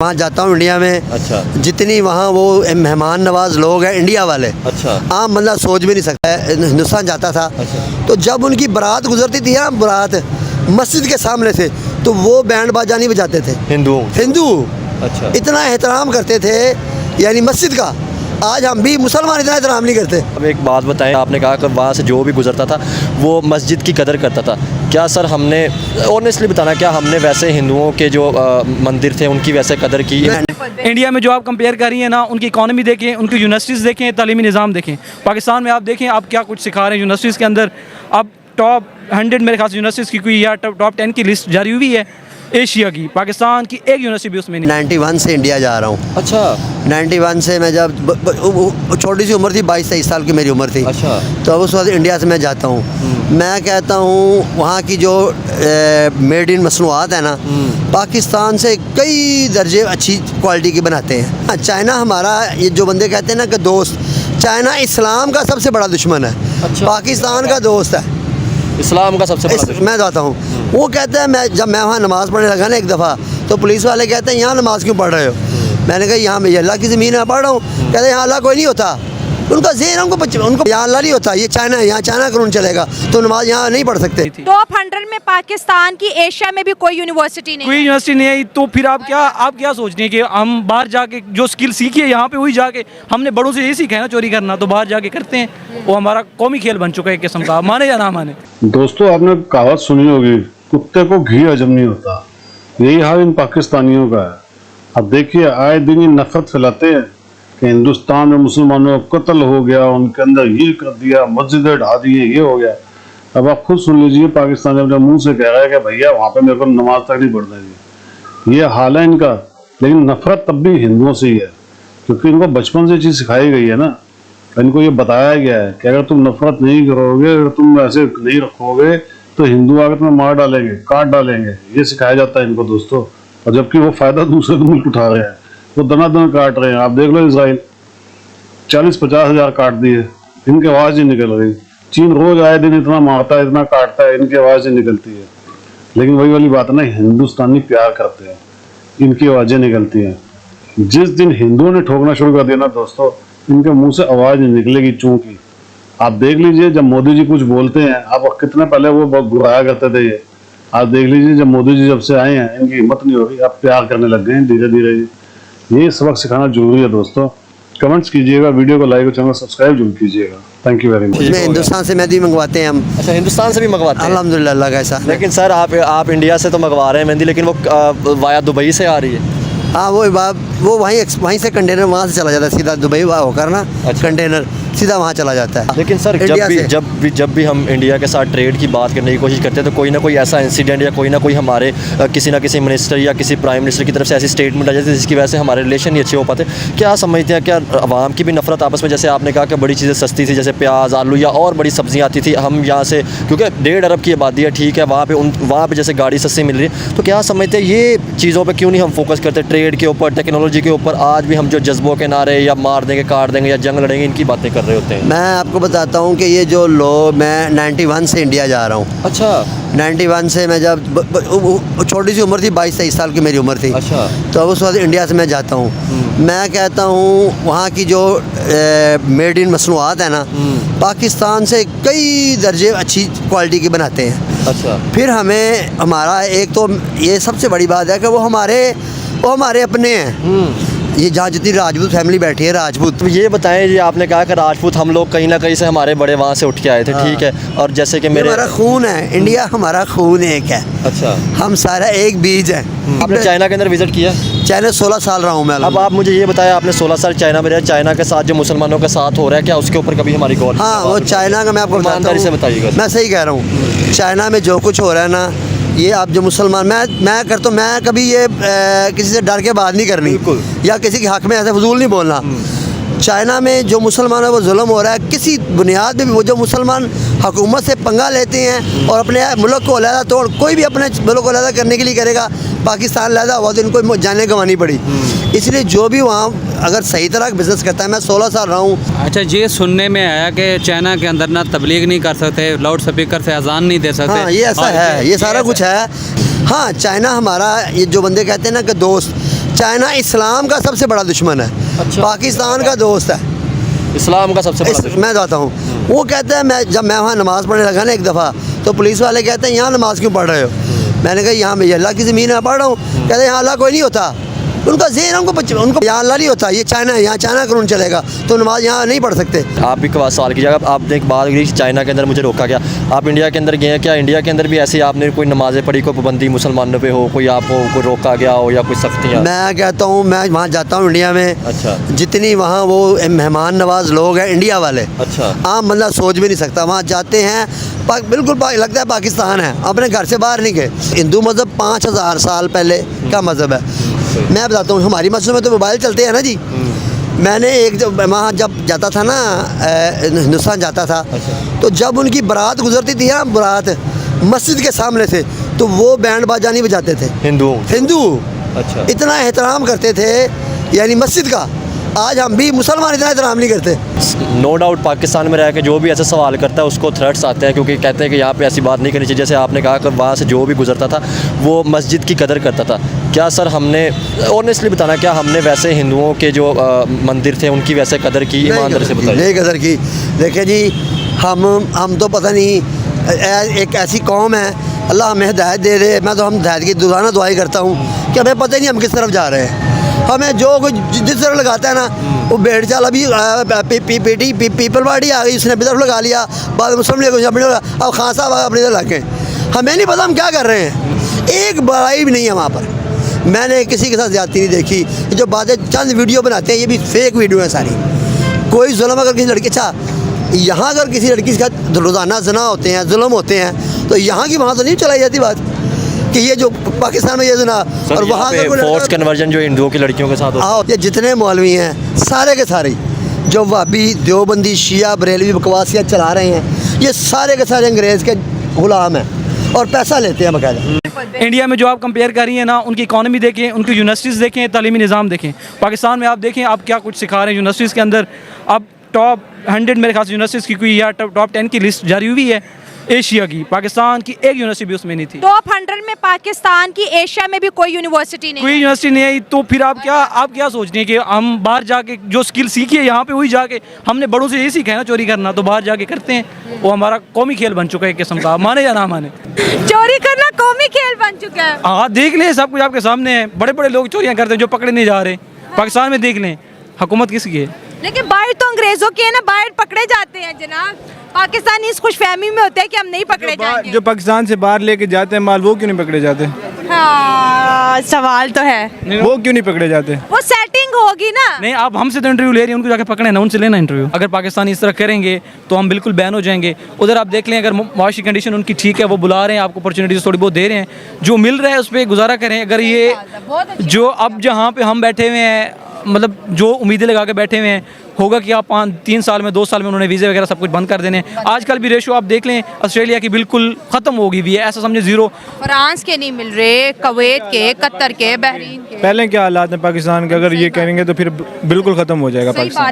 वहाँ जाता हूँ इंडिया में। अच्छा। जितनी वहाँ वो मेहमान नवाज लोग हैं इंडिया वाले, अच्छा। आम बंदा सोच भी नहीं सकता है। हिंदुस्तान जाता था। अच्छा। तो जब उनकी बारात गुजरती थी ना, बारात मस्जिद के सामने से, तो वो बैंड बाजा नहीं बजाते थे। हिंदू अच्छा। इतना एहतराम करते थे, यानी मस्जिद का। आज हम भी मुसलमान इतना एहतराम नहीं करते। अब एक बात बताएं, आपने कहा कि वहाँ से जो भी गुजरता था वो मस्जिद की कदर करता था। क्या सर हमने ऑनेस्टली बताना, क्या हमने वैसे हिंदुओं के जो मंदिर थे उनकी वैसे कदर की? इंडिया में जो आप कंपेयर कर रही हैं ना, उनकी इकॉनमी देखें, उनकी यूनिवर्सिटीज़ देखें, तालीमी निज़ाम देखें। पाकिस्तान में आप देखें आप क्या कुछ सिखा रहे हैं यूनिवर्सिटीज़ के अंदर। अब टॉप 100 मेरे ख्याल से यूनिवर्सिटीज़ की कोई या टॉप 10 की लिस्ट जारी हुई है एशिया की, पाकिस्तान की एक यूनिवर्सिटी भी उसमें नहीं। 91 से इंडिया जा रहा हूँ। अच्छा। 91 से मैं जब छोटी सी उम्र थी, 22-23 साल की मेरी उम्र थी। अच्छा। तो उस वक्त इंडिया से मैं जाता हूँ। मैं कहता हूँ वहाँ की जो मेड इन मसनूआत है ना, पाकिस्तान से कई दर्जे अच्छी क्वालिटी की बनाते हैं। चाइना हमारा, ये जो बंदे कहते हैं ना कि दोस्त, चाइना इस्लाम का सबसे बड़ा दुश्मन है। अच्छा। पाकिस्तान का दोस्त है इस्लाम का सबसे बड़ा दुश्मन। मैं जाता हूँ, वो कहता है जब मैं वहाँ नमाज़ पढ़ने लगा ना एक दफ़ा, तो पुलिस वाले कहते हैं यहाँ नमाज़ क्यों पढ़ रहे हो? मैंने कहा यहाँ मैं अल्लाह की ज़मीन में पढ़ रहा हूँ। कहते हैं यहाँ अल्लाह कोई नहीं होता। उनका ज़हन उनको यहाँ अल्लाह नहीं होता, ये चाइना है, यहाँ चाइना कानून चलेगा, तो नमाज यहाँ नहीं पढ़ सकते। टॉप 100 में पाकिस्तान की, एशिया में भी कोई यूनिवर्सिटी नहीं, कोई यूनिवर्सिटी नहीं है। तो फिर आप क्या सोच रही हैं कि हम बाहर जाके जो स्किल सीखी है यहाँ पे वही जाके, हमने बड़ों से यही सीखा है ना चोरी करना, तो बाहर जाके करते हैं। वो हमारा कौमी खेल बन चुका है एक किस्म का, माने या ना माने। दोस्तों आपने कहावत सुनी होगी, कुत्ते को घी हजम नहीं होता। यही हाल इन पाकिस्तानियों का है। अब देखिए आए दिन ये नफरत फैलाते हैं कि हिंदुस्तान में मुसलमानों का कत्ल हो गया, उनके अंदर ये कर दिया, मस्जिदें ढा दी, ये हो गया। अब आप खुद सुन लीजिए, पाकिस्तान अपने मुंह से कह रहा है कि भैया वहाँ पे मेरे को नमाज तक नहीं पढ़ने दी। ये हाल है इनका। लेकिन नफरत तब भी हिंदुओं से ही है, क्योंकि इनको बचपन से चीज़ सिखाई गई है ना। इनको ये बताया गया है कि अगर तुम नफरत नहीं करोगे, अगर तुम ऐसे नहीं रखोगे, तो हिंदू आकर तुम्हें मार डालेंगे, काट डालेंगे। ये सिखाया जाता है इनको दोस्तों। और जबकि वो फायदा दूसरे मुल्क उठा रहे हैं, वो दना काट रहे हैं। आप देख लो इसराइल 40-50 हज़ार काट दिए, इनकी आवाज़ ही निकल रही। चीन रोज आए दिन इतना मारता है, इतना काटता है, इनकी आवाज़ ही निकलती है। लेकिन वही वाली बात है ना, हिंदुस्तानी प्यार करते हैं, इनकी आवाज़ें निकलती हैं। जिस दिन हिंदुओं ने ठोकना शुरू कर दिया ना दोस्तों, इनके मुंह से आवाज़ नहीं निकलेगी चूं की। आप देख लीजिए जब मोदी जी कुछ बोलते हैं, आप कितने पहले वो बहुत बुराया करते थे ये, आप देख लीजिए जब मोदी जी जब से आए हैं, इनकी हिम्मत नहीं हो रही, आप प्यार करने लग गए हैं धीरे धीरे। ये सबक सिखाना जरूरी है दोस्तों। कमेंट्स कीजिएगा, वीडियो को लाइक और चैनल सब्सक्राइब जरूर कीजिएगा। Thank you very much. Hindustan से मेहंदी मंगवाते हैं हम। अच्छा, हिंदुस्तान से भी मंगवाते हैं? अल्हम्दुलिल्लाह अल्लाह का एहसान है। लेकिन सर आप इंडिया से तो मंगवा रहे हैं मेहंदी, लेकिन वो वाया दुबई से आ रही है। हाँ, वो वहीं से कंटेनर वहाँ से चला जाता है सीधा दुबई होकर ना। अच्छा। कंटेनर सीधा वहाँ चला जाता है। लेकिन सर जब भी हम इंडिया के साथ ट्रेड की बात करने की कोशिश करते हैं, तो कोई ना कोई ऐसा इंसिडेंट या कोई ना हमारे किसी ना किसी मिनिस्टर या किसी प्राइम मिनिस्टर की तरफ से ऐसी स्टेटमेंट आ जाती है जिसकी वजह से हमारे रिलेशन नहीं अच्छे हो पाते। क्या समझते हैं, क्या आवाम की भी नफरत आपस में, जैसे आपने कहा कि बड़ी चीज़ें सस्ती थी, जैसे प्याज, आलू या और बड़ी सब्जियाँ आती थी, हम यहाँ से क्योंकि 1.5 अरब की आबादी है, ठीक है, वहाँ पर जैसे गाड़ी सस्ती मिल रही है, तो क्या समझते हैं ये चीज़ों पर क्यों नहीं हम फोकस करते, ट्रेड के ऊपर, टेक्नोलॉजी के ऊपर? आज भी हम जो जज्बों के नारे या मार देंगे, काट देंगे या जंग लड़ेंगे, इनकी बातें कर रहे होते हैं। मैं आपको बताता हूँ कि ये जो लोग, मैं 91 से इंडिया जा रहा हूँ। अच्छा। 91 से मैं जब छोटी सी उम्र थी, 22-23 साल की मेरी उम्र थी। अच्छा। तो उस वक्त इंडिया से मैं जाता हूँ। मैं कहता हूँ वहाँ की जो मेड इन मसनूआत है ना, पाकिस्तान से कई दर्जे अच्छी क्वालिटी की बनाते हैं। अच्छा। फिर हमें हमारा एक तो ये सबसे बड़ी बात है कि वो हमारे अपने हैं। ये जहाँ जितनी राजपूत फैमिली बैठी है, राजपूत। तो ये बताएं, ये आपने कहा कि राजपूत हम लोग कहीं ना कहीं से हमारे बड़े वहाँ से उठ के आए थे, ठीक है, और जैसे कि मेरे हमारा खून है, इंडिया हमारा खून एक है। अच्छा। हम सारा एक बीज है। आपने चाइना के अंदर विजिट किया? चाइना 16 साल रहा हूँ मैं। अब आप मुझे ये बताएं, आपने 16 साल चाइना में रहा, चाइना के साथ जो मुसलमानों के साथ हो रहा है, क्या उसके ऊपर कभी हमारी गौर? हाँ, वो चाइना का मैं आपको ईमानदारी से बताइएगा। मैं सही कह रहा हूँ। चाइना में जो कुछ हो रहा है ना, ये आप जो मुसलमान, मैं कभी ये किसी से डर के बात नहीं करनी, बिल्कुल, या किसी के हक में ऐसे फजूल नहीं बोलना। चाइना में जो मुसलमान है वो जुल्म हो रहा है किसी बुनियाद पे भी। वो जो मुसलमान हुकूमत से पंगा लेते हैं और अपने मुल्क को अलहदा तोड़, कोई भी अपने मुल्क को अलहदा करने के लिए करेगा, पाकिस्तान अलहदा हुआ तो इनको जाने गंवानी पड़ी। इसलिए जो भी वहाँ अगर सही तरह बिजनेस करता है, मैं 16 साल रहा हूँ। अच्छा, ये सुनने में आया कि चाइना के अंदर ना तबलीग नहीं कर सकते, लाउड स्पीकर से अजान नहीं दे सकते। हाँ, ये ऐसा है, ये सारा कुछ है। हाँ, चाइना हमारा, ये जो बंदे कहते हैं ना कि दोस्त, चाइना इस्लाम का सबसे बड़ा दुश्मन है, अच्छा। पाकिस्तान का दोस्त है। इस्लाम का सबसे बड़ा दुश्मन। मैं बताता हूँ, वो कहता है जब मैं वहाँ नमाज़ पढ़ने लगा ना एक दफ़ा, तो पुलिस वाले कहते हैं यहाँ नमाज़ क्यों पढ़ रहे हो? मैंने कहा यहाँ मैं अल्लाह की ज़मीन में पढ़ रहा हूँ। कहते हैं यहाँ अल्लाह कोई नहीं होता। उनका ज़हन उनको यहाँ अल्लाह नहीं होता, ये चाइना है, यहाँ चाइना कानून चलेगा, तो नमाज यहाँ नहीं पढ़ सकते। आप भी सवाल कीजिएगा। आपने एक बात कही चाइना के अंदर मुझे रोका गया, आप इंडिया के अंदर गए हैं, क्या इंडिया के अंदर भी ऐसे आपने कोई नमाज़ें पढ़ी, कोई पाबंदी मुसलमानों पे हो, कोई आपको कोई रोका गया हो या कोई सख्तियाँ? मैं कहता हूँ, मैं वहाँ जाता हूँ इंडिया में, अच्छा। जितनी वहाँ वो मेहमान नवाज लोग हैं इंडिया वाले, अच्छा। आम बंदा सोच भी नहीं सकता। वहाँ जाते हैं बिल्कुल लगता है पाकिस्तान है, अपने घर से बाहर नहीं गए। हिंदू मज़हब 5000 साल पहले का मज़हब है। मैं बताता हूँ, हमारी मस्जिद में तो मोबाइल चलते हैं ना जी। मैंने वहाँ जब जाता था ना, हिंदुस्तान जाता था, तो जब उनकी बारात गुजरती थी ना, बारात मस्जिद के सामने से, तो वो बैंड बाजा नहीं बजाते थे हिंदू। अच्छा। इतना एहतराम करते थे यानी मस्जिद का। आज हम भी मुसलमान इतना एहतराम नहीं करते। नो डाउट पाकिस्तान में रह के जो भी ऐसे सवाल करता है उसको थ्रेट्स आते हैं, क्योंकि कहते हैं कि यहाँ पे ऐसी बात नहीं करनी चाहिए। जैसे आपने कहा कि वहाँ से जो भी गुजरता था वो मस्जिद की कदर करता था। क्या सर हमने ऑनेस्टली बताना, क्या हमने वैसे हिंदुओं के जो मंदिर थे उनकी वैसे कदर की? ईमानदारी से बताइए। नहीं कदर की। देखिए जी, हम तो पता नहीं, एक ऐसी कौम है, अल्लाह हमें हिदायत दे दे। मैं तो हम हिदायत की दुआना दुआई करता हूँ कि हमें पता ही नहीं हम किस तरफ जा रहे हैं। हमें जो कोई जिस तरफ लगाता है ना, वो भेड़ चाल अभी पीपल पार्टी आ गई, उसने अपनी तरफ लगा लिया, बाद मुस्लिम लीग अपनी तरफ, अब खान साहब अपनी तरफ लग गए। हमें नहीं पता हम क्या कर रहे हैं। एक बड़ाई भी नहीं है वहाँ पर। मैंने किसी के साथ ज़्यादती नहीं देखी। जो बातें चंद वीडियो बनाते हैं, ये भी फेक वीडियो है सारी। कोई जुल्म अगर किसी लड़की, अच्छा यहाँ अगर किसी लड़की के साथ रोज़ाना ज़ना होते हैं, जुल्म होते हैं, तो यहाँ की वहाँ तो नहीं चलाई जाती बात कि ये जो पाकिस्तान में ये जना, और वहाँ का फोर्स कन्वर्जन जो हिंदुओं की लड़कियों के साथ होता है। आओ, ये जितने मौलवी हैं सारे के सारे, जो वाबी देवबंदी शिया बरेलवी बकवासियाँ चला रहे हैं, ये सारे के सारे अंग्रेज़ के गुलाम हैं और पैसा लेते हैं बाकायदा। इंडिया में जो आप कंपेयर कर रही हैं ना, उनकी इकॉनमी देखें, उनकी यूनिवर्सिटीज़ देखें, तालीमी निज़ाम देखें। पाकिस्तान में आप देखें आप क्या कुछ सिखा रहे हैं यूनिवर्सिटीज़ के अंदर। अब टॉप 100 मेरे ख्याल से यूनिवर्सिटीज़ की कोई या टॉप 10 की लिस्ट जारी हुई है एशिया की, पाकिस्तान की एक यूनिवर्सिटी भी उसमें नहीं थी। टॉप 100 में पाकिस्तान की, एशिया में भी कोई यूनिवर्सिटी नहीं कोई है। यूनिवर्सिटी नहीं है। तो फिर आप क्या सोच रही हैं कि हम बाहर जाके जो स्किल सीखी है यहाँ पे वही जाके, हमने बड़ों से यही सीखा है ना चोरी करना, तो बाहर जाके करते हैं। वो हमारा कौमी खेल बन चुका है एक किस्म का, माने या ना माने। चोरी करना कौमी खेल बन चुका है। हाँ देख लें, सब कुछ आपके सामने है। बड़े बड़े लोग चोरियाँ करते हैं जो पकड़े नहीं जा रहे। पाकिस्तान में देख लें, हुकूमत किसकी है? लेकिन बाहर तो अंग्रेजों की है ना, बाहर पकड़े जाते हैं जनाब। पाकिस्तानी इस खुशफहमी में होते हैं कि हम नहीं पकड़े जाएंगे। जो पाकिस्तान से बाहर लेके जाते हैं माल, वो क्यों नहीं पकड़े जाते? हाँ, सवाल तो है, वो क्यों नहीं पकड़े जाते? वो सेटिंग होगी ना। नहीं, आप हमसे तो इंटरव्यू ले रही हैं, उनको जाके पकड़े ना, उनसे लेना इंटरव्यू। अगर पाकिस्तानी इस तरह करेंगे तो हम बिल्कुल बैन हो जाएंगे। उधर आप देख लें, अगर माशी कंडीशन उनकी ठीक है, वो बुला रहे हैं आपको, अपॉर्चुनिटीज़ थोड़ी बहुत दे रहे हैं, जो मिल रहा है उस पर गुजारा करें। अगर ये जो अब जहाँ पे हम बैठे हुए हैं, मतलब जो उम्मीदें लगा के बैठे हुए हैं, होगा कि आप 3 साल में 2 साल में उन्होंने वीज़े वगैरह सब कुछ बंद कर देने। आजकल भी रेशो आप देख लें, ऑस्ट्रेलिया की बिल्कुल ख़त्म हो गई हुई है, ऐसा समझे ज़ीरो। फ्रांस के नहीं मिल रहे, कुवैत के, कतर के, बहरीन के। पहले क्या हालात हैं पाकिस्तान के? अगर ये करेंगे तो फिर बिल्कुल ख़त्म हो जाएगा सही पाकिस्तान। बात